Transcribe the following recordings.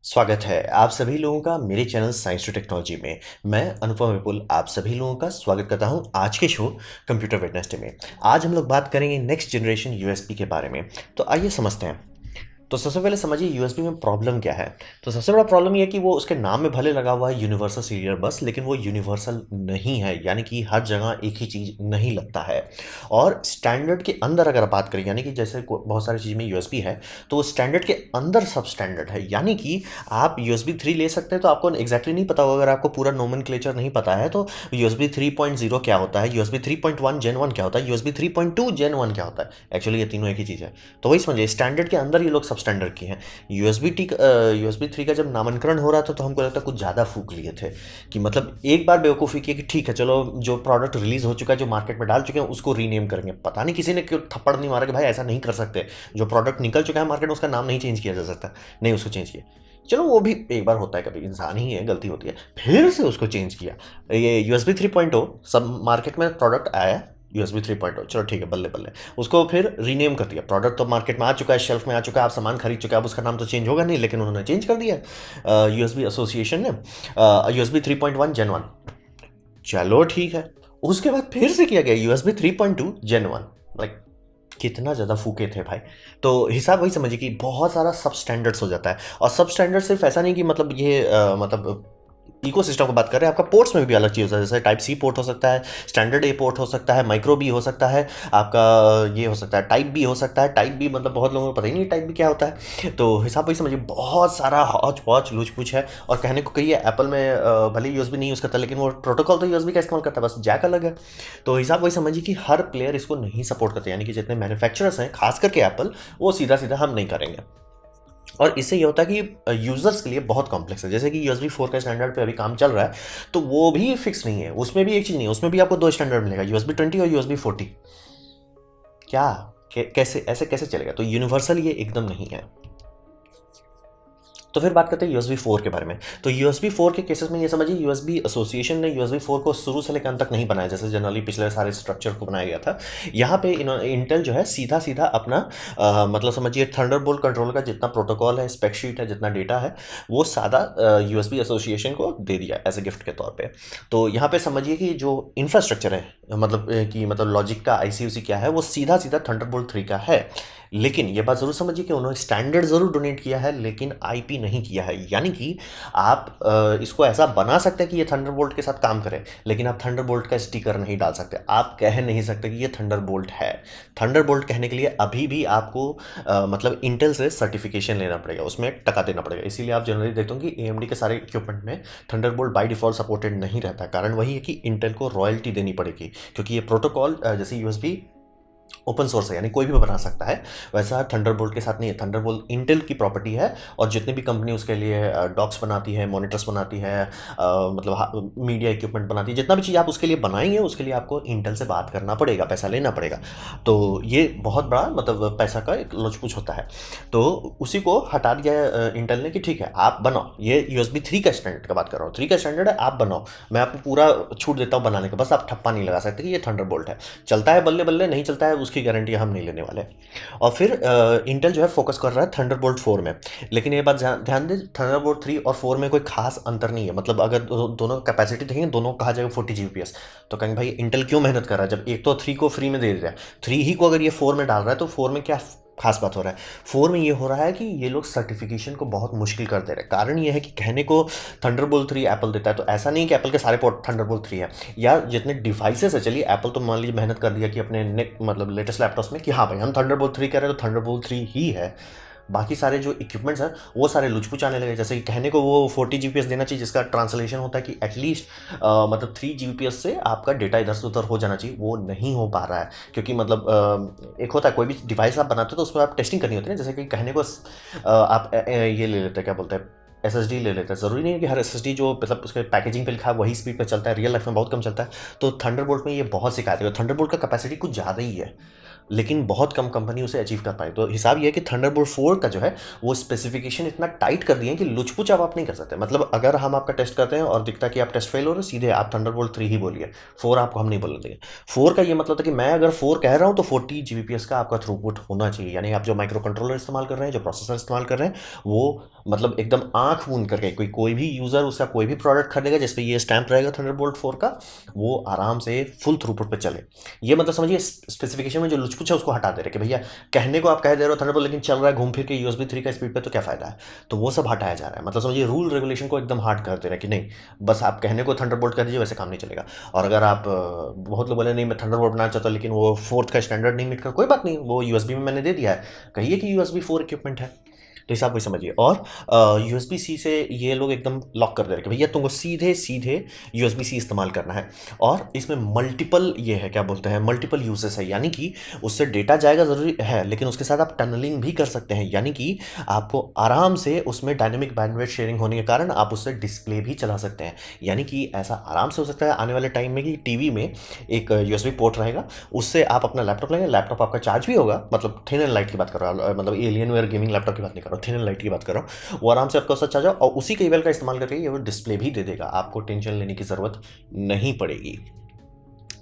स्वागत है आप सभी लोगों का मेरे चैनल साइंस टू टेक्नोलॉजी में। मैं अनुपम विपुल आप सभी लोगों का स्वागत करता हूं आज के शो कंप्यूटर वेडनेसडे में। आज हम लोग बात करेंगे नेक्स्ट जनरेशन यूएसबी के बारे में। तो आइए समझते हैं। तो सबसे पहले समझिए यूएसबी में प्रॉब्लम क्या है। तो सबसे बड़ा प्रॉब्लम ये है कि वो उसके नाम में भले लगा हुआ है यूनिवर्सल सीरियल बस, लेकिन वो यूनिवर्सल नहीं है, यानी कि हर जगह एक ही चीज़ नहीं लगता है। और स्टैंडर्ड के अंदर अगर आप बात करें, यानी कि जैसे बहुत सारी चीज़ में यूएसबी है, तो वो स्टैंडर्ड के अंदर सब स्टैंडर्ड है। यानी कि आप यूएसबी 3 ले सकते हैं, तो आपको एग्जैक्टली नहीं पता होगा, अगर आपको पूरा नोमेनक्लेचर नहीं पता है तो यूएसबी 3.0 क्या होता है, यूएसबी 3.1 जेन 1 क्या होता है, यूएसबी 3.2 जेन 1 क्या होता है। एक्चुअली ये तीनों एक ही चीज़ है। तो वही समझिए, स्टैंडर्ड के अंदर ये लोग सब स्टैंडर्ड की हैं। यूएसबी 3 का जब नामांकन हो रहा था तो हमको लगता है कुछ ज़्यादा फूक लिए थे, कि मतलब एक बार बेवकूफ़ी की कि ठीक है चलो, जो प्रोडक्ट रिलीज हो चुका है, जो मार्केट में डाल चुके हैं, उसको रीनेम करेंगे। पता नहीं किसी ने क्यों थप्पड़ नहीं मारा कि भाई ऐसा नहीं कर सकते, जो प्रोडक्ट निकल चुका है मार्केट में उसका नाम नहीं चेंज किया जा सकता। नहीं, उसको चेंज किया। चलो वो भी एक बार होता है, कभी इंसान ही है, गलती होती है। फिर से उसको चेंज किया। ये यूएसबी 3.0 सब मार्केट में प्रोडक्ट आया, यूएसबी 3.0, चलो ठीक है, बल्ले बल्ले उसको फिर रीनेम कर दिया। प्रोडक्ट तो मार्केट में आ चुका है, शेल्फ में आ चुका है, आप सामान खरीद चुके हैं, अब उसका नाम तो चेंज होगा नहीं, लेकिन उन्होंने चेंज कर दिया यूएसबी एसोसिएशन ने, यूएसबी 3.1 जेन 1। चलो ठीक है। उसके बाद फिर से किया गया यूएसबी 3.2 जेन 1। लाइक कितना ज़्यादा फूके थे भाई। तो हिसाब वही समझिए कि बहुत सारा सब स्टैंडर्ड्स हो जाता है। और सब स्टैंडर्ड सिर्फ ऐसा नहीं कि मतलब ये मतलब इकोसिस्टम की बात कर रहे हैं, आपका पोर्ट्स में भी अलग चीज़ होता है। जैसे टाइप सी पोर्ट हो सकता है, स्टैंडर्ड ए पोर्ट हो सकता है, माइक्रो बी हो सकता है, आपका ये हो सकता है टाइप बी हो सकता है। टाइप बी मतलब बहुत लोगों को पता ही नहीं टाइप बी क्या होता है। तो हिसाब वही समझिए, बहुत सारा हौच पौच लूच पूछ है। और कहने को कहिए एप्पल में भले यूएसबी नहीं यूज़ करता, लेकिन वो प्रोटोकॉल तो यूएसबी का इस्तेमाल करता है, बस जैक अलग है। तो हिसाब वही समझिए कि हर प्लेयर इसको नहीं सपोर्ट करते, यानी कि जितने मैन्युफैक्चरर्स हैं खास करके एप्पल, वो सीधा सीधा हम नहीं करेंगे। और इससे ये होता है कि यूज़र्स के लिए बहुत कॉम्प्लेक्स है। जैसे कि यूएसबी 4 का स्टैंडर्ड पे अभी काम चल रहा है, तो वो भी फिक्स नहीं है, उसमें भी एक चीज़ नहीं है, उसमें भी आपको दो स्टैंडर्ड मिलेगा, यूएसबी 20 और यूएसबी 40। क्या कैसे ऐसे कैसे चलेगा? तो यूनिवर्सल ये एकदम नहीं है। तो फिर बात करते हैं यूएसबी 4 के बारे में। तो यूएसबी 4 के केसेस में ये समझिए, यूएसबी एसोसिएशन ने यूएसबी 4 को शुरू से लेकर अंत तक नहीं बनाया, जैसे जनरली पिछले सारे स्ट्रक्चर को बनाया गया था। यहाँ पे इंटेल जो है सीधा सीधा अपना मतलब समझिए थंडरबोल्ट कंट्रोलर का जितना प्रोटोकॉल है, स्पेक शीट है, जितना डेटा है, वो सादा यूएसबी एसोसिएशन को दे दिया एज ए गिफ्ट के तौर पर। तो यहाँ पे समझिए कि जो इंफ्रास्ट्रक्चर है, मतलब कि मतलब लॉजिक का आईसी क्या है, वो सीधा सीधा थंडरबोल्ट 3 का है। लेकिन ये बात ज़रूर समझिए कि उन्होंने स्टैंडर्ड ज़रूर डोनेट किया है, लेकिन आईपी नहीं किया है। यानी कि आप इसको ऐसा बना सकते हैं कि ये थंडरबोल्ट के साथ काम करे, लेकिन आप थंडरबोल्ट का स्टिकर नहीं डाल सकते। आप कह नहीं सकते कि ये थंडरबोल्ट है। थंडरबोल्ट कहने के लिए अभी भी आपको मतलब इंटेल से सर्टिफिकेशन लेना पड़ेगा, उसमें टका देना पड़ेगा। इसीलिए आप जनरली देखते हो कि एएमडी के सारे इक्विपमेंट में थंडरबोल्ट बाय डिफॉल्ट सपोर्टेड नहीं रहता। कारण वही है कि इंटेल को रॉयल्टी देनी पड़ेगी, क्योंकि ये प्रोटोकॉल जैसे यूएसबी ओपन सोर्स है, यानी कोई भी बना सकता है, वैसा थंडरबोल्ट के साथ नहीं है। थंडरबोल्ट इंटेल की प्रॉपर्टी है, और जितनी भी कंपनी उसके लिए डॉक्स बनाती है, मॉनिटर्स बनाती है, मतलब मीडिया इक्विपमेंट बनाती है, जितना भी चीज़ आप उसके लिए बनाएंगे, उसके लिए आपको इंटेल से बात करना पड़ेगा, पैसा लेना पड़ेगा। तो ये बहुत बड़ा मतलब पैसा का एक लोचपूच होता है। तो उसी को हटा दिया इंटेल ने कि ठीक है आप बनाओ, ये यूएसबी 3 का स्टैंडर्ड का बात कर रहा हूँ, 3 का स्टैंडर्ड है, आप बनाओ, मैं आपको पूरा छूट देता हूँ बनाने का, बस आप ठप्पा नहीं लगा सकते कि ये थंडरबोल्ट है। चलता है बल्ले बल्ले, नहीं चलता है उसकी गारंटी हम नहीं लेने वाले। और फिर इंटेल जो है फोकस कर रहा है थंडरबोल्ट 4 में। लेकिन ये बात ध्यान दें, थंडरबोल्ट 3 और 4 में कोई खास अंतर नहीं है। मतलब अगर दोनों कैपेसिटी देखेंगे, दोनों कहा जाएगा 40 जीबीपीएस, तो कहेंगे भाई इंटेल क्यों मेहनत कर रहा है, जब एक तो 3 को फ्री में दे रहा है, 3 ही को अगर ये 4 में डाल रहा है, तो 4 में क्या खास बात हो रहा है। 4 में ये हो रहा है कि ये लोग सर्टिफिकेशन को बहुत मुश्किल कर दे रहे हैं। कारण ये है कि कहने को थंडरबोल्ट 3 एप्पल देता है, तो ऐसा नहीं कि एप्पल के सारे पोर्ट थंडरबोल्ट 3 है, या जितने डिवाइसेस है। चलिए एप्पल तो मान लीजिए मेहनत कर दिया कि अपने मतलब लेटेस्ट लैपटॉप्स में कि हाँ भाई हम थंडरबोल्ट 3 कह रहे हैं, तो थंडरबोल्ट 3 ही है। बाकी सारे जो इक्विपमेंट्स हैं वो सारे लुचपुच आने लगे। जैसे कि कहने को वो 40 जीबीपीएस देना चाहिए, जिसका ट्रांसलेशन होता है कि एटलीस्ट मतलब 3 जीबीपीएस से आपका डेटा इधर से उधर हो जाना चाहिए। वो नहीं हो पा रहा है, क्योंकि मतलब एक होता है कोई भी डिवाइस आप बनाते हो तो उसमें आप टेस्टिंग करनी होती है ना। जैसे कि कहने को आप ये ले लेते हैं, क्या बोलते हैं, एसएसडी ले लेते हैं। ज़रूरी नहीं है कि हर एसएसडी जो मतलब उसके पैकेजिंग पे लिखा है वही स्पीड पे चलता है, रियल लाइफ में बहुत कम चलता है। तो थंडरबोल्ट में ये बहुत शिकायत है, थंडरबोल्ट का कैपेसिटी कुछ ज़्यादा ही है। लेकिन बहुत कम कंपनी उसे अचीव कर पाई। तो हिसाब ये है कि थंडरबोल्ट 4 का जो है वो स्पेसिफिकेशन इतना टाइट कर दिए हैं कि लुच-पुच अब आप नहीं कर सकते। मतलब अगर हम आपका टेस्ट करते हैं और दिखता है कि आप टेस्ट फेल हो रहे हो, सीधे आप थंडरबोल्ट 3 ही बोलिए, 4 आपको हम नहीं बोलने देंगे। 4 का ये मतलब था कि मैं अगर 4 कह रहा हूँ तो 40 जीबीपीएस का आपका थ्रूपुट होना चाहिए, यानी आप जो माइक्रो कंट्रोलर इस्तेमाल कर रहे हैं, जो प्रोसेसर इस्तेमाल कर रहे हैं, वो मतलब एकदम आंख मूंद करके कोई भी यूजर उसका कोई भी प्रोडक्ट खरीदेगा जिसपे ये स्टैंप रहेगा थंडरबोल्ट 4 का, वो आराम से फुल थ्रूपुट पे चले। ये मतलब समझिए स्पेसिफिकेशन में जो लुच-पुच है उसको हटा दे रहे कि भैया कहने को आप कह दे रहे हो थंडरबोल्ट, लेकिन चल रहा है घूम फिर के यूएसबी 3 का स्पीड पे, तो क्या फायदा है। तो वो सब हटाया जा रहा है। मतलब समझिए रूल रेगुलेशन को एकदम हार्ड कर दे रहा है कि नहीं, बस आप कहने को थंडरबोल्ट कर दीजिए, वैसे काम नहीं चलेगा। और अगर आप बहुत लोग बोले नहीं मैं थंडरबोल्ट बनाना चाहता हूँ लेकिन वो 4th का स्टैंडर्ड नहीं मीट कर, कोई बात नहीं, वो यूएसबी में मैंने दे दिया है, कहिए कि यूएसबी 4 इक्विपमेंट है, तो हिसाब वही समझिए। और यूएसबी सी से ये लोग एकदम लॉक कर दे रहे कि भैया तुमको सीधे सीधे यूएसबी सी इस्तेमाल करना है। और इसमें मल्टीपल ये है, क्या बोलते हैं, मल्टीपल यूजेस है, यानी कि उससे डेटा जाएगा ज़रूरी है लेकिन उसके साथ आप टनलिंग भी कर सकते हैं, यानी कि आपको आराम से उसमें डायनेमिक बैंडविड्थ शेयरिंग होने के कारण आप उससे डिस्प्ले भी चला सकते हैं। यानी कि ऐसा आराम से हो सकता है आने वाले टाइम में कि टीवी में एक यूएसबी पोर्ट रहेगा, उससे आप अपना लैपटॉप लेंगे, लैपटॉप आपका चार्ज भी होगा, मतलब थिन एंड लाइट की बात कर रहा हूँ, मतलब एलियनवेयर गेमिंग लैपटॉप की बात नहीं कर रहा हूँ, थिन एंड लाइट की बात कर रहा हूँ, वो आराम से आपका उससे चार्ज और उसी केबल का इस्तेमाल करके ये वो डिस्प्ले भी दे देगा, आपको टेंशन लेने की ज़रूरत नहीं पड़ेगी।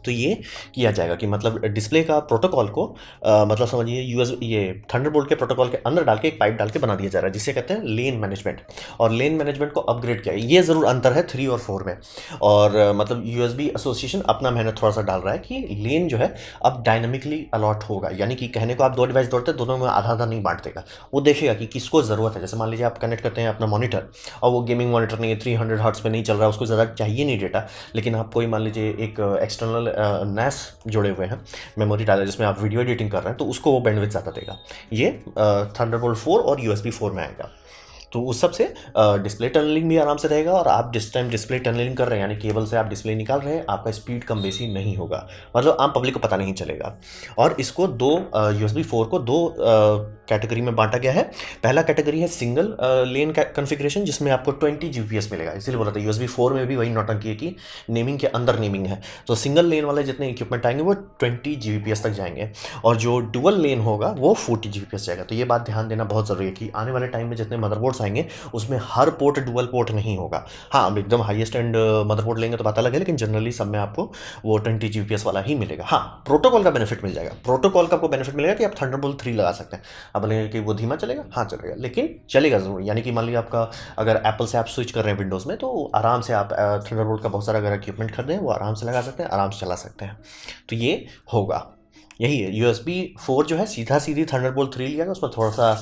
तो ये किया जाएगा कि मतलब डिस्प्ले का प्रोटोकॉल को मतलब समझिए ये थंडरबोल्ट के प्रोटोकॉल के अंदर डाल के एक पाइप डाल के बना दिया जा रहा है, जिसे कहते हैं लेन मैनेजमेंट। और लेन मैनेजमेंट को अपग्रेड किया, ये ज़रूर अंतर है 3 और 4 में। और मतलब यूएसबी एसोसिएशन अपना मेहनत थोड़ा सा डाल रहा है कि लेन जो है अब डायनामिकली अलॉट होगा, यानी कि कहने को आप 2 डिवाइस जोड़ते हैं, दोनों में आधा आधा नहीं बांट देगा, वो देखेगा कि किसको ज़रूरत है। जैसे मान लीजिए आप कनेक्ट करते हैं अपना मॉनिटर और वो गेमिंग मॉनिटर नहीं है, 300 हर्ट्ज पे नहीं चल रहा है, उसको ज़्यादा चाहिए नहीं डेटा, लेकिन आप कोई मान लीजिए एक एक्सटर्नल NAS जुड़े हुए हैं, मेमोरी डाला जिसमें आप वीडियो एडिटिंग कर रहे हैं, तो उसको वो बैंडविड्थ ज़्यादा देगा। ये थंडरबोल्ट 4 और यूएसबी 4 में आएगा। तो उस सब से डिस्प्ले टनलिंग भी आराम से रहेगा, और आप जिस टाइम डिस्प्ले टनलिंग कर रहे हैं यानी केबल से आप डिस्प्ले निकाल रहे हैं, आपका स्पीड कम बेसी नहीं होगा, मतलब आम पब्लिक को पता नहीं चलेगा। और इसको दो यूएसबी 4 को दो कैटेगरी में बांटा गया है। पहला कैटेगरी है सिंगल लेन कॉन्फ़िगरेशन, जिसमें आपको 20 जीबीपीएस मिलेगा, इसीलिए बोला था यूएसबी 4 में भी वही नौटंकी है कि नेमिंग के अंदर नेमिंग है। तो सिंगल लेन वाले जितने इक्विपमेंट आएंगे वो 20 जीबीपीएस तक जाएंगे, और जो डुअल लेन होगा वो 40 जीबीपीएस जाएगा। तो ये बात ध्यान देना बहुत ज़रूरी है कि आने वाले टाइम में जितने मदरबोर्ड्स आएंगे उसमें हर पोर्ट डुअल पोर्ट नहीं होगा। हाँ, अब एकदम हाईएस्ट एंड मदरबोर्ड लेंगे तो बात अलग है, लेकिन जनरली सब में आपको वो 20 जीबीपीएस वाला ही मिलेगा। हाँ, प्रोटोकॉल का बेनिफिट मिल जाएगा, प्रोटोकॉल का आपको बेनिफिट मिलेगा कि आप थंडरबोल्ट 3 लगा सकते हैं। अब बोलेंगे कि वो धीमा चलेगा, हाँ चलेगा, लेकिन चलेगा ज़रूर। यानी कि मान लीजिए आपका अगर एप्पल से आप स्विच कर रहे हैं विंडोज़ में, तो आराम से आप थंडरबोल्ट का बहुत सारा अगर इक्विपमेंट खरीदें वो आराम से लगा सकते हैं, आराम से चला सकते हैं। तो ये होगा, यही है। यूएसबी 4 जो है सीधा सीधी थंडरबोल्ट 3 लिया गया, उसमें थोड़ा सा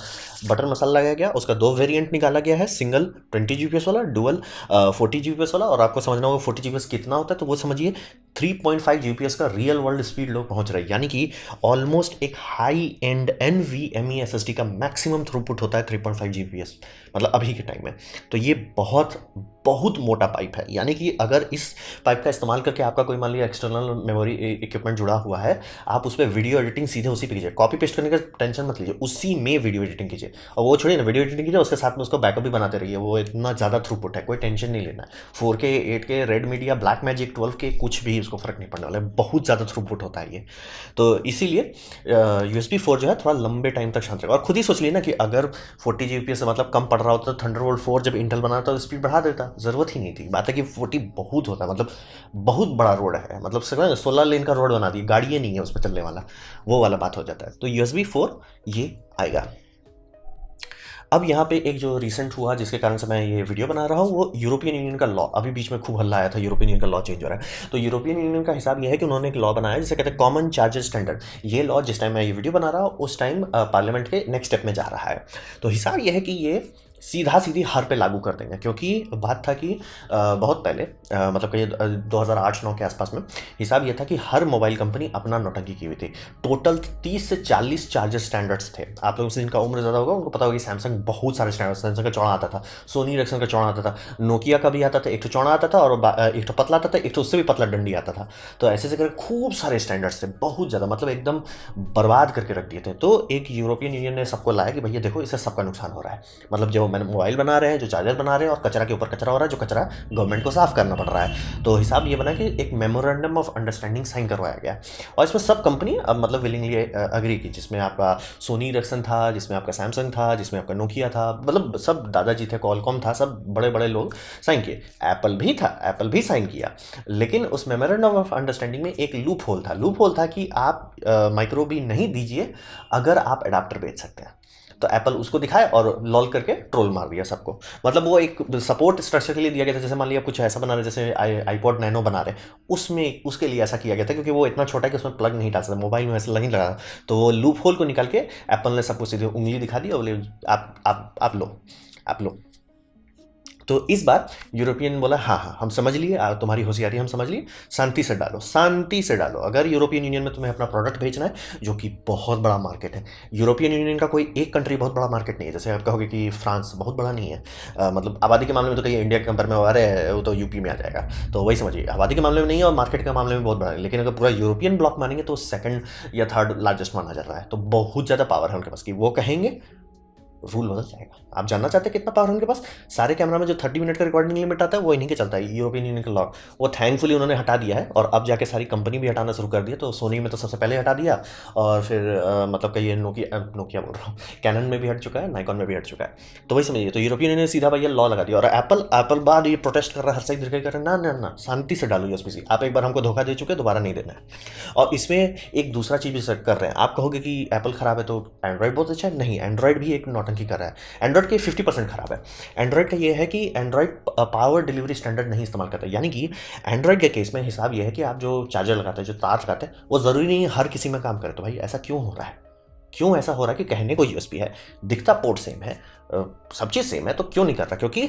बटन मसाला लगाया गया, उसका 2 वेरिएंट निकाला गया है, सिंगल 20 जीबीपीएस वाला, डुअल 40 जीबीपीएस वाला। और आपको समझना होगा 40 जीबीपीएस कितना होता है, तो वो समझिए 3.5 जीबीपीएस का रियल वर्ल्ड स्पीड लोग पहुंच रहे हैं, यानी कि ऑलमोस्ट एक हाई एंड NVMe SSD का मैक्सिमम थ्रूपुट होता है 3.5 जीबीपीएस, मतलब अभी के टाइम में। तो ये बहुत बहुत मोटा पाइप है, यानी कि अगर इस पाइप का इस्तेमाल करके आपका कोई मान लीजिए एक्सटर्नल मेमोरी इक्विपमेंट जुड़ा हुआ है, आप उस पर वीडियो एडिटिंग सीधे उसी पे कीजिए, कॉपी पेस्ट करने का टेंशन मत लीजिए, उसी में वीडियो एडिटिंग कीजिए। और वो छोड़िए ना, वीडियो एडिटिंग कीजिए उसके साथ में उसको बैकअप भी बनाते रहिए, वो इतना ज़्यादा थ्रूपुट है, कोई टेंशन नहीं लेना है। 4K 8K red media black magic 12K कुछ भी इसको फर्क नहीं पड़ने वाला है, बहुत ज़्यादा थ्रूपुट होता है ये। तो इसीलिए USB 4 जो है थोड़ा लंबे टाइम तक शांत रहेगा। और खुद ही सोच लिए ना कि अगर 40 जीबीपीएस से मतलब कम पड़ रहा होता तो थंडरबोल्ट 4 जब इंटेल बना था तो स्पीड बढ़ा देता, ज़रूरत ही नहीं थी। बात है कि 40 बहुत होता है, मतलब बहुत बड़ा रोड है, मतलब 16 लेन का रोड बना दी, गाड़ियाँ नहीं है उस पर चलने वाला, वो वाला बात हो जाता है। तो USB 4 ये आएगा। अब यहाँ पे एक जो रिसेंट हुआ जिसके कारण से मैं ये वीडियो बना रहा हूँ, वो यूरोपियन यूनियन का लॉ, अभी बीच में खूब हल्ला आया था, यूरोपियन यूनियन का लॉ चेंज हो रहा है। तो यूरोपियन यूनियन का हिसाब ये है कि उन्होंने एक लॉ बनाया जिसे कहते हैं कॉमन चार्जेस स्टैंडर्ड। ये लॉ जिस टाइम मैं ये वीडियो बना रहा हूँ उस टाइम पार्लियामेंट के नेक्स्ट स्टेप में जा रहा है। तो हिसाब ये है कि ये सीधा सीधी हर पे लागू कर देंगे, क्योंकि बात था कि बहुत पहले मतलब कि 2008-9 के आसपास में हिसाब ये था कि हर मोबाइल कंपनी अपना नौटंकी की हुई थी। टोटल 30 से 40 चार्जर स्टैंडर्ड्स थे। आप लोगों से जिनका उम्र ज़्यादा होगा उनको पता होगा कि सैमसंग बहुत सारे स्टैंडर्ड, सैमसंग का चौड़ा आता था, सोनी एरिक्सन का चौड़ा आता था, नोकिया का भी आता था, एक तो चौड़ा आता था और एक तो पतला आता था, एक तो उससे भी पतला डंडी आता था। तो ऐसे से करके खूब सारे स्टैंडर्ड्स थे, बहुत ज़्यादा, मतलब एकदम बर्बाद करके रख दिए थे। तो एक यूरोपियन यूनियन ने सबको लाया कि भैया देखो इससे सबका नुकसान हो रहा है, मतलब जो मोबाइल बना रहे हैं, जो चार्जर बना रहे हैं, और कचरा के ऊपर कचरा हो रहा है, जो कचरा गवर्नमेंट को साफ करना पड़ रहा है। तो हिसाब ये बना कि एक मेमोरेंडम ऑफ अंडरस्टैंडिंग साइन करवाया गया, और इसमें सब कंपनी अब मतलब विलिंगली अग्री की, जिसमें आपका सोनी इरिक्सन था, जिसमें आपका सैमसंग था, जिसमें आपका नोकिया था, मतलब सब दादाजी थे, कॉलकॉम था, सब बड़े बड़े लोग साइन किए। एप्पल भी था, एप्पल भी साइन किया। लेकिन उस मेमोरेंडम ऑफ अंडरस्टैंडिंग में एक लूप होल था कि आप माइक्रो भी नहीं दीजिए अगर आप एडाप्टर बेच सकते हैं। तो एप्पल उसको दिखाए और लॉल करके ट्रोल मार दिया सबको। मतलब वो एक सपोर्ट स्ट्रक्चर के लिए दिया गया था, जैसे मान लिया कुछ ऐसा बना रहे, जैसे आईपॉड नैनो बना रहे, उसमें उसके लिए ऐसा किया गया था, क्योंकि वो इतना छोटा है कि उसमें प्लग नहीं डाल सकता, मोबाइल में ऐसा नहीं लगा। तो वो लूप होल को निकाल के एप्पल ने सबको सीधे उंगली दिखा दी और बोले आप लो, आप लो। तो इस बार यूरोपियन बोला हाँ हाँ हम समझ लिए, तुम्हारी होशियारी हम समझ लिए, शांति से डालो, शांति से डालो। अगर यूरोपियन यूनियन में तुम्हें अपना प्रोडक्ट बेचना है, जो कि बहुत बड़ा मार्केट है, यूरोपियन यूनियन का कोई एक कंट्री बहुत बड़ा मार्केट नहीं है। जैसे आप कहोगे कि फ्रांस बहुत बड़ा नहीं है, मतलब आबादी के मामले में तो कहीं इंडिया के कंपेयर में अरे वो तो यूपी में आ जाएगा, तो वही समझिए, आबादी के मामले में नहीं है और मार्केट के मामले में बहुत बड़ा है। लेकिन अगर पूरा यूरोपियन ब्लॉक मानेंगे तो सेकंड या थर्ड लार्जेस्ट माना जा रहा है। तो बहुत ज़्यादा पावर है उनके पास कि वो कहेंगे रूल बदल जाएगा। आप जानना चाहते हैं कितना पावर है उनके पास? सारे कैमरा में जो 30 मिनट का रिकॉर्डिंग लिमिट आता है वो इन्हीं के चलता है, यूरोपियन यूनियन का लॉ। वो थैंकफुली उन्होंने हटा दिया है, और अब जाके सारी कंपनी भी हटाना शुरू कर दिया। तो सोनी में तो सबसे पहले हटा दिया, और फिर मतलब कहिए नोकिया बोल रहा हूँ, कैनन में भी हट चुका है, नाइकॉन में भी हट चुका है। तो वही समझिए, तो यूरोपियन यूनियन ने सीधा भैया लॉ लगा दिया। और एप्पल बाद ये प्रोटेस्ट कर रहा है, हर साइड कर रहा है, ना ना ना, शांति से डालो यूएसबी-सी, आप एक बार हमको धोखा दे चुके, दोबारा नहीं देना है। और इसमें एक दूसरा चीज़ भी सेट कर रहे हैं। आप कहोगे कि एप्पल खराब है तो एंड्रॉइड बहुत अच्छा है, नहीं, एंड्रॉइड भी एक नौटंकी कर रहा है। एंड्रॉइड के 50% खराब है। एंड्रॉइड का ये है कि एंड्रॉइड पावर डिलीवरी स्टैंडर्ड नहीं इस्तेमाल करता है। यानी कि एंड्रॉइड के केस में हिसाब ये है कि आप जो चार्जर लगाते हैं, जो तार लगाते हैं, वो ज़रूरी नहीं है हर किसी में काम करे। तो भाई ऐसा क्यों हो रहा है? क्यों ऐसा हो रहा है कि कहने को यूएसबी है, दिखता पोर्ट सेम है, सब चीज़ सेम है, तो क्यों नहीं कर रहा? क्योंकि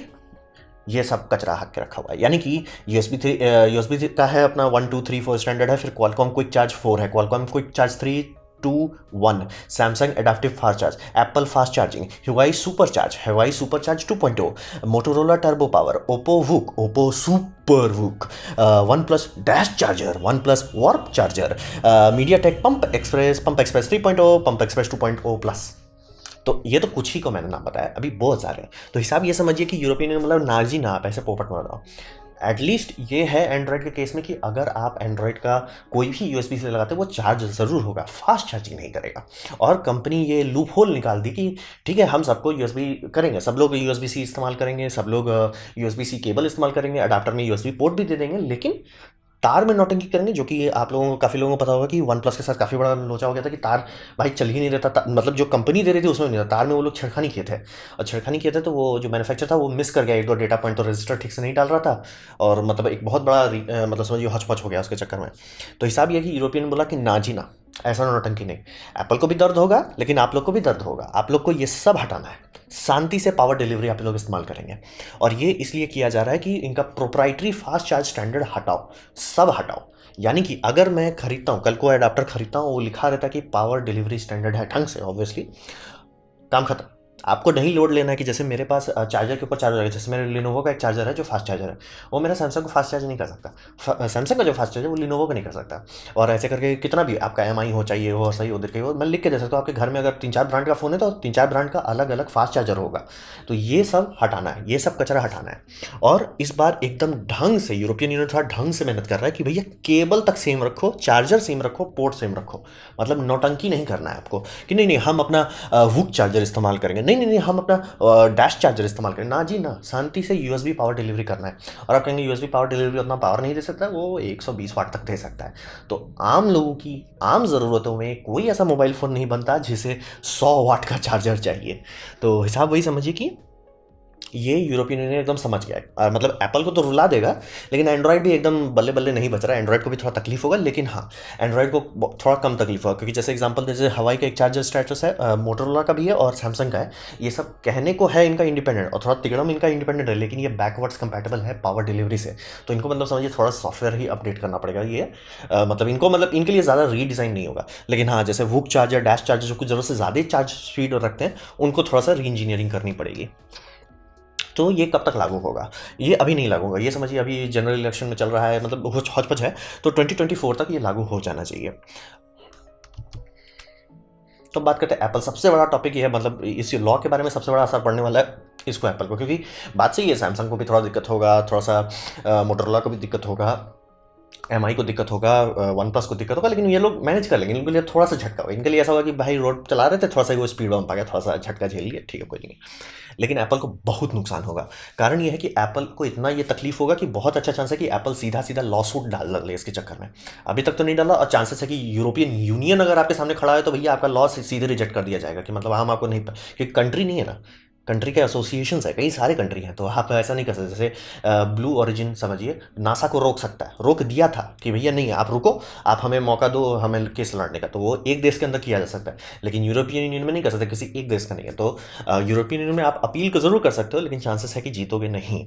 ये सब कचरा हक के रखा हुआ है। यानी कि यूएसबी का है अपना 1 2 3 4 स्टैंडर्ड है, फिर क्वालकॉम क्विक चार्ज 4 है, Qualcomm quick charge 3 2 1, Samsung adaptive fast charge, Apple fast charging, Huawei super charge 2.0, Motorola turbo power, Oppo super VOOC, one plus dash charger, one plus warp charger, MediaTek pump express 3.0, pump express 2.0 plus. तो ये तो कुछ ही को मैंने नाम बताया, अभी बहुत सारे हैं। तो हिसाब ये समझिए कि यूरोपियन यूनियन मतलब नाजी ना आप ऐसे पोपट मत रहो। एटलीस्ट ये है एंड्रॉयड के केस में कि अगर आप एंड्रॉयड का कोई भी यूएसबी से लगाते वो चार्ज ज़रूर होगा, फास्ट चार्जिंग नहीं करेगा। और कंपनी ये लूप होल निकाल दी कि ठीक है हम सबको यूएसबी करेंगे, सब लोग यूएसबी सी इस्तेमाल करेंगे, सब लोग यूएसबी सी केबल इस्तेमाल करेंगे, अडाप्टर में यूएसबी पोर्ट भी दे देंगे, लेकिन तार में नौटंकी करेंगे। जो कि आप लोगों को, काफ़ी लोगों को पता होगा कि वन प्लस के साथ काफ़ी बड़ा लोचा हो गया था कि तार भाई चल ही नहीं रहता, मतलब जो कंपनी दे रही थी उसमें नहीं था, तार में वो लोग छेड़खानी किए थे। और छेड़खानी किए थे तो वो जो मैन्युफैक्चर था वो मिस कर गया एक दो डेटा पॉइंट, तो रजिस्टर ठीक से नहीं डाल रहा था, और मतलब एक बहुत बड़ा मतलब समझिए हच पच हो गया उसके चक्कर में। तो हिसाब ये कि यूरोपियन बोला कि ना जी ना, ऐसा नौटंकी नहीं। एप्पल को भी दर्द होगा, लेकिन आप लोग को भी दर्द होगा, आप लोग को ये सब हटाना है। शांति से पावर डिलीवरी आप लोग इस्तेमाल करेंगे, और ये इसलिए किया जा रहा है कि इनका प्रोप्राइटरी फास्ट चार्ज स्टैंडर्ड हटाओ, सब हटाओ। यानी कि अगर मैं खरीदता हूँ, कल को एडाप्टर खरीदता हूँ, वो लिखा रहता है कि पावर डिलीवरी स्टैंडर्ड है ढंग से, ऑब्वियसली काम खत्म। आपको नहीं लोड लेना है कि जैसे मेरे पास चार्जर के ऊपर चार्जर है, जैसे मेरे लिनोवो का एक चार्जर है जो फास्ट चार्जर है, वो मेरा सैमसंग को फास्ट चार्ज नहीं कर सकता, सैमसंग का जो फास्ट चार्जर है वो लिनोवो को नहीं कर सकता। और ऐसे करके कितना भी आपका एमआई हो, चाहिए हो, सही उधर के हो, मैं लिख के दे सकता हूँ। आपके घर में अगर 3-4 ब्रांड का फ़ोन है तो 3-4 ब्रांड का अलग अलग फास्ट चार्जर होगा। तो ये सब हटाना है, ये सब कचरा हटाना है। और इस बार एकदम ढंग से यूरोपियन यूनियन थोड़ा ढंग से मेहनत कर रहा है कि भैया केबल तक सेम रखो, चार्जर सेम रखो, पोर्ट सेम रखो। मतलब नौटंकी नहीं करना है आपको कि नहीं नहीं हम अपना वुक चार्जर इस्तेमाल करेंगे, नहीं नहीं नहीं हम अपना डैश चार्जर इस्तेमाल करें, ना जी ना, शांति से यूएसबी पावर डिलीवरी करना है। और आप कहेंगे यूएसबी पावर डिलीवरी उतना पावर नहीं दे सकता, वो 120 वाट तक दे सकता है। तो आम लोगों की आम ज़रूरतों में कोई ऐसा मोबाइल फ़ोन नहीं बनता जिसे 100 वाट का चार्जर चाहिए। तो हिसाब वही समझिए कि ये यूरोपियन यूनियन एकदम समझ गया है। मतलब एप्पल को तो रुला देगा, लेकिन एंड्रॉयड भी एकदम बल्ले बल्ले नहीं बच रहा है। एंड्रॉयड को भी थोड़ा तकलीफ होगा, लेकिन हाँ एंड्रॉयड को थोड़ा कम तकलीफ होगा, क्योंकि जैसे एग्जांपल जैसे हवाई का एक चार्जर स्टेटस है, मोटोरोला का भी है और सैमसंग का है। ये सब कहने को है इनका इंडिपेंडेंट, और थोड़ा तिगड़म इनका इंडिपेंडेंट है, लेकिन ये बैकवर्ड्स कंपैटिबल है पावर डिलीवरी से। तो इनको मतलब समझिए थोड़ा सॉफ्टवेयर ही अपडेट करना पड़ेगा। ये मतलब इनको मतलब इनके लिए ज़्यादा रीडिज़ाइन नहीं होगा। लेकिन हाँ जैसे वुक चार्जर, डैश चार्जर जो कुछ ज़रूरत से ज़्यादा चार्ज स्पीड रखते हैं, उनको थोड़ा सा री इंजीनियरिंग करनी पड़ेगी। तो ये कब तक लागू होगा? ये अभी नहीं लागू होगा, ये समझिए अभी जनरल इलेक्शन में चल रहा है, मतलब हौच-पौच है। तो 2024 तक ये लागू हो जाना चाहिए। तो बात करते हैं एप्पल। सबसे बड़ा टॉपिक ये है, मतलब इस लॉ के बारे में सबसे बड़ा असर पड़ने वाला है इसको एप्पल को, क्योंकि बात सही है सैमसंग को भी थोड़ा दिक्कत होगा, थोड़ा सा मोटरोला को भी दिक्कत होगा, एमआई को दिक्कत होगा, वन प्लस को दिक्कत होगा, लेकिन ये लोग मैनेज कर लेंगे। इनके लिए थोड़ा सा झटका होगा, इनके लिए ऐसा होगा कि भाई रोड चला रहे थे, थोड़ा सा वो स्पीड बम्प आ गया, थोड़ा सा झटका झेल लिया, ठीक है कोई नहीं। लेकिन एप्पल को बहुत नुकसान होगा। कारण ये है कि एप्पल को इतना ये तकलीफ होगा कि बहुत अच्छा चांस है कि एप्पल सीधा सीधा लॉ सूट डाल ले इसके चक्कर में। अभी तक तो नहीं डाला, और चांसेस है कि यूरोपियन यूनियन अगर आपके सामने खड़ा है तो भैया आपका लॉ सीधे रिजेक्ट कर दिया जाएगा, कि मतलब हम आपको नहीं, कि कंट्री नहीं है ना, कंट्री के एसोसिएशंस है, कई सारे कंट्री हैं, तो आप ऐसा नहीं कर सकते। जैसे ब्लू ओरिजिन समझिए, नासा को रोक सकता है, रोक दिया था कि भैया नहीं आप रुको, आप हमें मौका दो हमें केस लड़ने का, तो वो एक देश के अंदर किया जा सकता है, लेकिन यूरोपियन यूनियन में नहीं कर सकते, किसी एक देश का नहीं है। तो यूरोपियन यूनियन में आप अपील को जरूर कर सकते हो, लेकिन चांसेस है कि जीतोगे नहीं।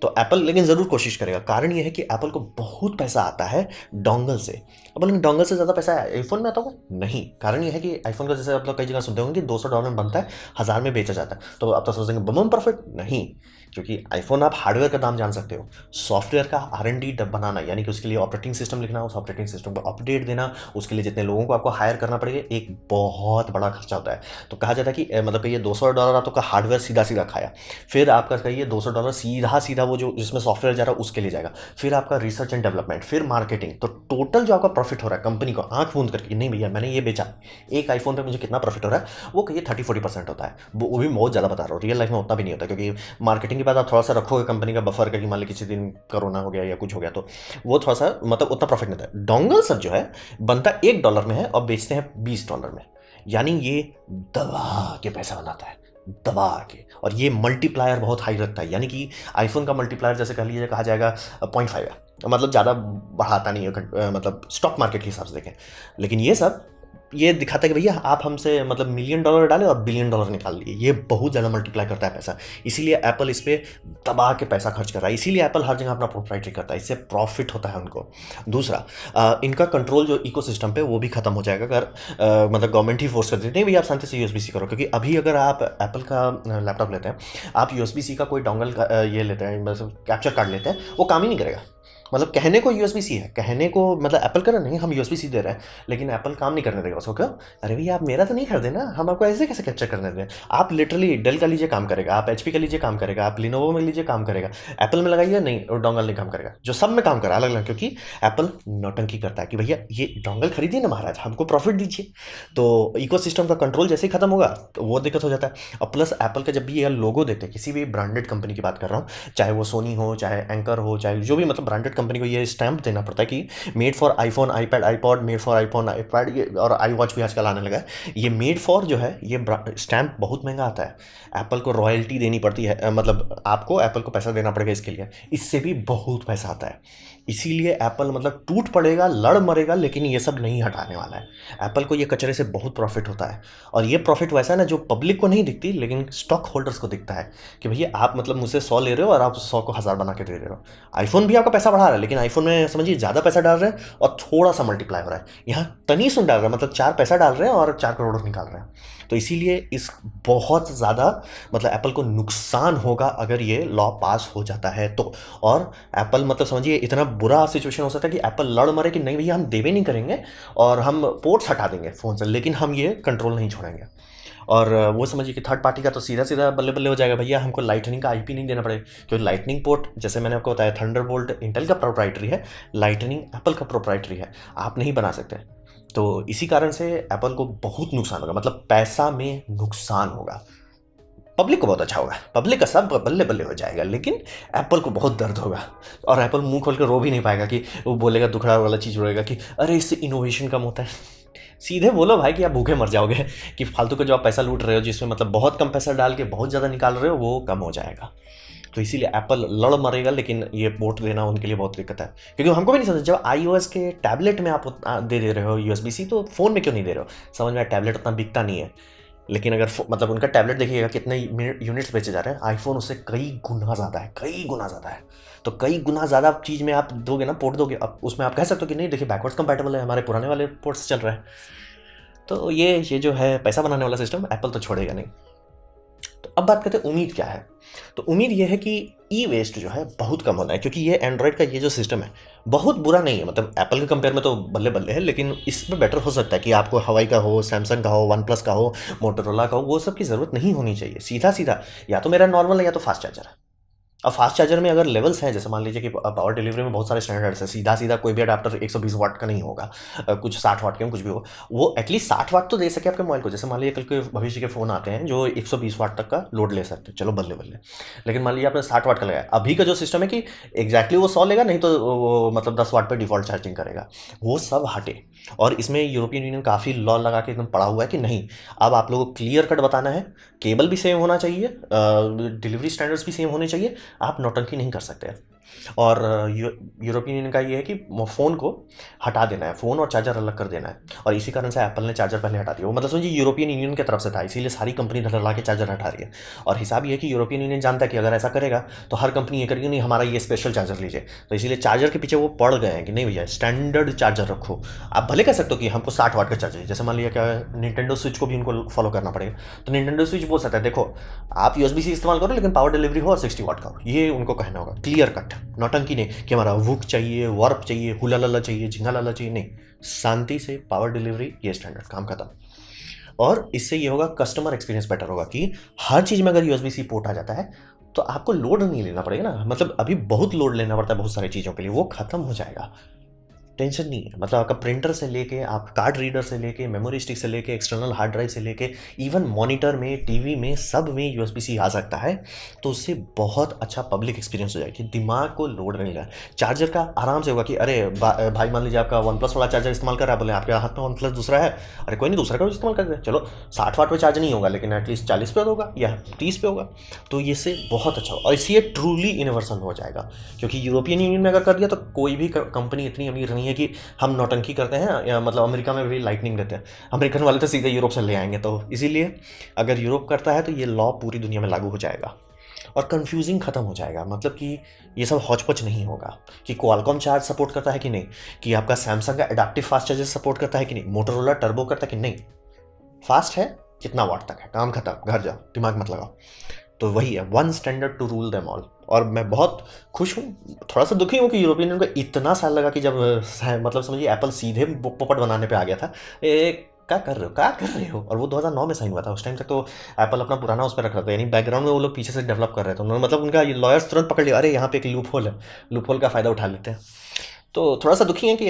तो एप्पल लेकिन ज़रूर कोशिश करेगा। कारण ये है कि एप्पल को बहुत पैसा आता है डोंगल से। अब लेकिन डोंगल से ज़्यादा पैसा आईफोन में आता होगा नहीं। कारण ये है कि आईफोन का जैसे आप लोग कई जगह सुनते होंगे कि $200 में बनता है, 1000 में बेचा जाता है, तो आप तो सोचेंगे बम प्रॉफिट नहीं, क्योंकि आईफोन आप हार्डवेयर का दाम जान सकते हो, सॉफ्टवेयर का R&D बनाना, यानी कि उसके लिए ऑपरेटिंग सिस्टम लिखना, उस ऑपरेटिंग सिस्टम को अपडेट देना, उसके लिए जितने लोगों को आपको हायर करना पड़ेगा, एक बहुत बड़ा खर्चा होता है। तो कहा जाता है कि मतलब ये $200 आप तो का हार्डवेयर सीधा सीधा खाया, फिर आपका कहिए $200 सीधा सीधा वो जो जिसमें सॉफ्टवेयर जा रहा है उसके लिए जाएगा, फिर आपका रिसर्च एंड डेवलपमेंट, फिर मार्केटिंग, तो टोटल जो आपका प्रॉफिट हो रहा है कंपनी को आंख मूंद करके, नहीं भैया मैंने ये बेचा, एक आईफोन पे मुझे कितना प्रॉफिट हो रहा है, वो कहिए 30-40% होता है। वो भी बहुत ज़्यादा बता रहा हूँ, रियल लाइफ में उतना भी नहीं होता, क्योंकि मार्केटिंग के बाद आप थोड़ा सा रखोगे कंपनी का बफर का, कि मान ली किसी दिन कोरोना हो गया या कुछ हो गया, तो वो थोड़ा सा मतलब उतना प्रॉफिट नहीं होता है। डोंगल सब जो है बनता $1 में है और बेचते हैं $20 में, यानी ये दबा के पैसा बनाता है, दबा के। और ये मल्टीप्लायर बहुत हाई रखता है, यानी कि आईफोन का मल्टीप्लायर जैसे कह लीजिए कहा जाएगा 0.5 है, मतलब ज़्यादा बढ़ाता नहीं है, मतलब स्टॉक मार्केट के हिसाब से देखें। लेकिन ये सब ये दिखाता है कि भैया आप हमसे मतलब $1 मिलियन डाले और $1 बिलियन निकाल लिए, ये बहुत ज़्यादा मल्टीप्लाई करता है पैसा। इसीलिए एप्पल इस पर दबा के पैसा खर्च कर रहा है, इसीलिए एप्पल हर जगह अपना प्रोप्राइटरी करता है, इससे प्रॉफिट होता है उनको। दूसरा इनका कंट्रोल जो इकोसिस्टम पे वो भी खत्म हो जाएगा अगर मतलब गवर्नमेंट ही फोर्स कर देती नहीं भैया आप शांति से USB-C करो। क्योंकि अभी अगर आप एप्पल का लैपटॉप लेते हैं, आप USB-C का कोई डोंगल ये लेते हैं, मतलब कैप्चर कार्ड लेते हैं, वो काम ही नहीं करेगा। मतलब कहने को USB-C है, कहने को मतलब एप्पल कर नहीं हम USB-C दे रहे हैं, लेकिन एप्पल काम नहीं करने देगा उसको। क्यों? अरे भैया आप मेरा तो नहीं खरीदे ना, हम आपको ऐसे कैसे कैप्चर करने दें। आप लिटरली डेल का लीजिए काम करेगा, आप HP का लीजिए काम करेगा, आप लिनोवो में लीजिए काम करेगा, एप्पल में लगाइए नहीं, और डोंगल नहीं काम करेगा। जो सब में काम करा अलग अलग, क्योंकि एप्पल नौटंकी करता है कि भैया ये डोंगल खरीदिए ना महाराज, हमको प्रॉफिट दीजिए। तो इकोसिस्टम का कंट्रोल जैसे ही खत्म होगा तो वो दिक्कत हो जाता है। और प्लस एप्पल का जब भी ये लोगो देते हैं, किसी भी ब्रांडेड कंपनी की बात कर रहा हूँ, चाहे वो सोनी हो, चाहे एंकर हो, चाहे जो भी मतलब ब्रांडेड कंपनी को ये स्टैम्प देना पड़ता है कि made for iPhone, iPad, iPod, made for iPhone, iPad, और आई वॉच भी आजकल आने लगा है। ये मेड फॉर जो है ये स्टैम्प बहुत महंगा आता है, एप्पल को रॉयल्टी देनी पड़ती है, मतलब आपको एप्पल को पैसा देना पड़ेगा इसके लिए, इससे भी बहुत पैसा आता है। इसीलिए एप्पल मतलब टूट पड़ेगा, लड़ मरेगा, लेकिन ये सब नहीं हटाने वाला है। एप्पल को ये कचरे से बहुत प्रॉफिट होता है, और ये प्रॉफिट वैसा है ना जो पब्लिक को नहीं दिखती, लेकिन स्टॉक होल्डर्स को दिखता है कि भैया आप मतलब मुझसे 100 ले रहे हो और आप 100 को 1000 बना के दे रहे हो। आईफोन भी आपका पैसा बढ़ा रहा है, लेकिन आईफोन में समझिए ज़्यादा पैसा डाल रहे हैं और थोड़ा सा मल्टीप्लाई हो रहा है। यहाँ तनी सुन डाल रहा है, मतलब 4 पैसा डाल रहे हैं और 4 करोड़ निकाल रहे हैं। तो इसीलिए इस बहुत ज़्यादा मतलब एप्पल को नुकसान होगा अगर ये लॉ पास हो जाता है तो। और एप्पल मतलब समझिए इतना बुरा सिचुएशन हो सकता है कि एप्पल लड़ मरे कि नहीं भैया हम देवे नहीं करेंगे और हम पोर्ट्स हटा देंगे फ़ोन से, लेकिन हम ये कंट्रोल नहीं छोड़ेंगे। और वो समझिए कि थर्ड पार्टी का तो सीधा सीधा बल्ले बल्ले हो जाएगा, भैया हमको लाइटनिंग का IP नहीं देना पड़ेगा, क्योंकि लाइटनिंग पोर्ट जैसे मैंने आपको बताया थंडरबोल्ट इंटेल का प्रोप्राइटरी है, लाइटनिंग एप्पल का प्रोप्राइटरी है, आप नहीं बना सकते। तो इसी कारण से एप्पल को बहुत नुकसान होगा, मतलब पैसा में नुकसान होगा। पब्लिक को बहुत अच्छा होगा, पब्लिक का सब बल्ले बल्ले हो जाएगा, लेकिन एप्पल को बहुत दर्द होगा। और एप्पल मुंह खोल कर रो भी नहीं पाएगा कि वो बोलेगा दुखड़ा वाला चीज़ रोएगा कि अरे इससे इनोवेशन कम होता है। सीधे बोलो भाई कि आप भूखे मर जाओगे, कि फालतू का जो आप पैसा लूट रहे हो, जिसमें मतलब बहुत कम पैसा डाल के बहुत ज़्यादा निकाल रहे हो, वो कम हो जाएगा। तो इसीलिए एप्पल लड़ मरेगा, लेकिन ये पोर्ट देना उनके लिए बहुत दिक्कत है, क्योंकि हमको भी नहीं समझ जब iOS के टैबलेट में आप दे रहे हो USB-C, तो फ़ोन में क्यों नहीं दे रहे हो। समझ में टैबलेट उतना बिकता नहीं है, लेकिन अगर मतलब उनका टैबलेट देखिएगा कितने यूनिट्स बेचे जा रहे हैं, आईफोन उससे कई गुना ज़्यादा है, कई गुना ज़्यादा है। तो कई गुना ज़्यादा चीज़ में आप दोगे ना, पोर्ट दोगे, अब उसमें आप कह सकते हो कि नहीं देखिए बैकवर्ड्स कंपैटिबल है, हमारे पुराने वाले पोर्ट्स चल रहे हैं। तो ये जो है पैसा बनाने वाला सिस्टम एप्पल तो छोड़ेगा नहीं। तो अब बात करते हैं उम्मीद क्या है। तो उम्मीद ये है कि ई वेस्ट जो है बहुत कम होना है, क्योंकि ये एंड्रॉयड का ये जो सिस्टम है बहुत बुरा नहीं है, मतलब एप्पल के कंपेयर में तो बल्ले बल्ले है, लेकिन इसमें बेटर हो सकता है कि आपको हवाई का हो, सैमसंग का हो, वन प्लस का हो, मोटोरोला का हो, वो सब की ज़रूरत नहीं होनी चाहिए। सीधा सीधा या तो मेरा नॉर्मल है या तो फास्ट चार्जर है। अब फास्ट चार्जर में अगर लेवल्स हैं, जैसे मान लीजिए कि पावर डिलीवरी में बहुत सारे स्टैंडर्ड्स हैं, सीधा सीधा कोई भी अडाप्टर 120 वाट का नहीं होगा, कुछ 60 वाट के कुछ भी हो, वो एटलीस्ट 60 वाट तो दे सके आपके मोबाइल को। जैसे मान लीजिए कल के भविष्य के फ़ोन आते हैं जो 120 वाट तक का लोड ले सकते हैं, चलो बल्ले बल्ले, लेकिन मान लीजिए आपने 60 वाट का लगाया। अभी का जो सिस्टम है कि एग्जैक्टली वो 100 लेगा, नहीं तो वो मतलब 10 वाट पर डिफॉल्ट चार्जिंग करेगा, वो सब हटे। और इसमें यूरोपियन यूनियन काफ़ी लॉ लगा के एकदम पड़ा हुआ है कि नहीं, अब आप लोगों को क्लियर कट बताना है, केबल भी सेम होना चाहिए, डिलीवरी स्टैंडर्ड्स भी सेम होने चाहिए, आप नौटंकी नहीं कर सकते। और यूरोपियन यूनियन का ये है कि फ़ोन को हटा देना है, फ़ोन और चार्जर अलग कर देना है। और इसी कारण से एप्पल ने चार्जर पहले हटा दिया। वो मतलब समझिए यूरोपियन यूनियन की तरफ से था, इसीलिए सारी कंपनी धर ला के चार्जर हटा रही है। और हिसाब ये है कि यूरोपियन यूनियन जानता है कि अगर ऐसा करेगा तो हर कंपनी ये करेगी, नहीं हमारा ये स्पेशल चार्जर लीजिए। तो इसीलिए चार्जर के पीछे वो पड़ गए हैं कि नहीं भैया स्टैंडर्ड चार्जर रखो। आप भले कह सकते हो कि हमको 60 वाट का चार्जर, जैसे मान लिया क्या निंटेंडो स्विच को भी उनको फॉलो करना पड़ेगा। तो निंटेंडो स्विच बोल सकता है देखो आप USB-C इस्तेमाल करो, लेकिन पावर डिलीवरी हो और 60 वाट का हो, ये उनको कहना होगा क्लियर कट, नौटंकी नहीं कि हमारा वुक चाहिए, वार्प चाहिए, हुला लला चाहिए, झिंगा लला चाहिए, नहीं, शांति से पावर डिलीवरी, ये स्टैंडर्ड, काम खत्म। और इससे ये होगा कस्टमर एक्सपीरियंस बेटर होगा कि हर चीज़ में अगर USB-C पोर्ट आ जाता है तो आपको लोड नहीं लेना पड़ेगा ना, मतलब अभी बहुत लोड लेना पड़ता है बहुत सारी चीज़ों के लिए, वो खत्म हो जाएगा, टेंशन नहीं है। मतलब आपका प्रिंटर से लेके, आप कार्ड रीडर से लेके, मेमोरी स्टिक से लेके, एक्सटर्नल हार्ड ड्राइव से लेके, इवन मॉनिटर में, टीवी में, सब में USB-C आ सकता है। तो उससे बहुत अच्छा पब्लिक एक्सपीरियंस हो जाएगा कि दिमाग को लोड नहीं लगा। चार्जर का आराम से होगा कि अरे भाई मान लीजिए आपका वन प्लस वाला चार्जर इस्तेमाल कर रहा है, बोले आपके हाथ में वन प्लस दूसरा है, अरे कोई नहीं दूसरा का इस्तेमाल कर दे, चलो 60 वाट पे चार्ज नहीं होगा लेकिन एटलीस्ट 40 पे होगा या 30 पे होगा। तो ये से बहुत अच्छा होगा और इससे ट्रूली यूनिवर्सल हो जाएगा। क्योंकि यूरोपियन यूनियन में अगर कर दिया तो कोई भी कंपनी इतनी अमीर नहीं है कि हम नौटंकी करते हैं, या मतलब अमेरिका में भी लाइटनिंग देते हैं, अमेरिकन वाले तो सीधे यूरोप से ले आएंगे। तो इसीलिए अगर यूरोप करता है तो ये लॉ पूरी दुनिया में लागू हो जाएगा और कंफ्यूजिंग खत्म हो जाएगा। मतलब कि ये सब हौच-पौच नहीं होगा कि क्वालकॉम चार्ज सपोर्ट करता है कि नहीं, कि आपका सैमसंग का एडाप्टिव फास्ट चार्जर सपोर्ट करता है कि नहीं, मोटोरोला टर्बो करता है कि नहीं, फास्ट है कितना वाट तक है, काम खत्म, घर जाओ, दिमाग मत लगाओ। तो वही है, one standard to rule them all. और मैं बहुत खुश हूँ, थोड़ा सा दुखी हूँ कि यूरोपियन यूनियन को इतना साल लगा कि जब मतलब समझिए एप्पल सीधे पोपट बनाने पे आ गया था, क्या कर रहे हो, क्या कर रहे हो। और वो 2009 में साइन हुआ था, उस टाइम तक तो एप्पल अपना पुराना उस पर रख रहा था, यानी बैकग्राउंड में वो लोग पीछे से डेवलप कर रहे थे। उन्होंने मतलब उनका लॉयर्स तुरंत पकड़ लिया, अरे यहाँ पे एक लूप होल है, लूप होल का फ़ायदा उठा लेते हैं। तो थोड़ा सा दुखी है कि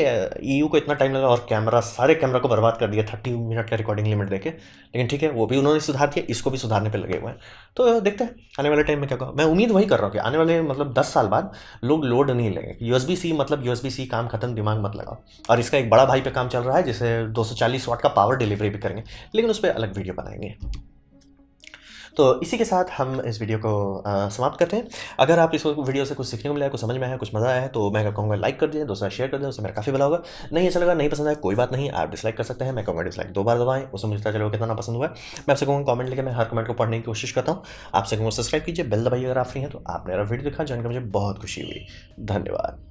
EU को इतना टाइम लगा और कैमरा, सारे कैमरा को बर्बाद कर दिया 30 मिनट का रिकॉर्डिंग लिमिट देके। लेकिन ठीक है, वो भी उन्होंने सुधार दिया, इसको भी सुधारने पे लगे हुए हैं। तो देखते हैं आने वाले टाइम में क्या होगा। मैं उम्मीद वही कर रहा हूँ कि आने वाले मतलब 10 साल बाद लोग लोड नहीं लेंगे। USB-C मतलब USB-C, काम खत्म, दिमाग मत लगाओ। और इसका एक बड़ा भाई पे काम चल रहा है जिसे 240 वाट का पावर डिलीवरी भी करेंगे, लेकिन उस पर अलग वीडियो बनाएंगे। तो इसी के साथ हम इस वीडियो को समाप्त करते हैं। अगर आप इस वीडियो से कुछ सीखने को मिला है, कुछ समझ में आया, कुछ मज़ा आया है, तो मैं कहूँगा लाइक कर दीजिए, दोस्तों शेयर कर दें, उससे मेरा काफ़ी भला होगा। नहीं अच्छा लगा, नहीं पसंद आया, कोई बात नहीं, आप डिसलाइक कर सकते हैं। मैं कहूँगा डिसलाइक 2 बार दबाएं, उससे मुझे पता चलेगा कितना पसंद हुआ है। मैं आपसे कहूँगा कमेंट लेके मैं हर कमेंट को पढ़ने की कोशिश करता हूँ। आपसे कहूँगा सब्सक्राइब कीजिए, बेल दबाइए अगर आप फ्री हैं तो। आप मेरा वीडियो देखा, जानकर मुझे बहुत खुशी हुई। धन्यवाद।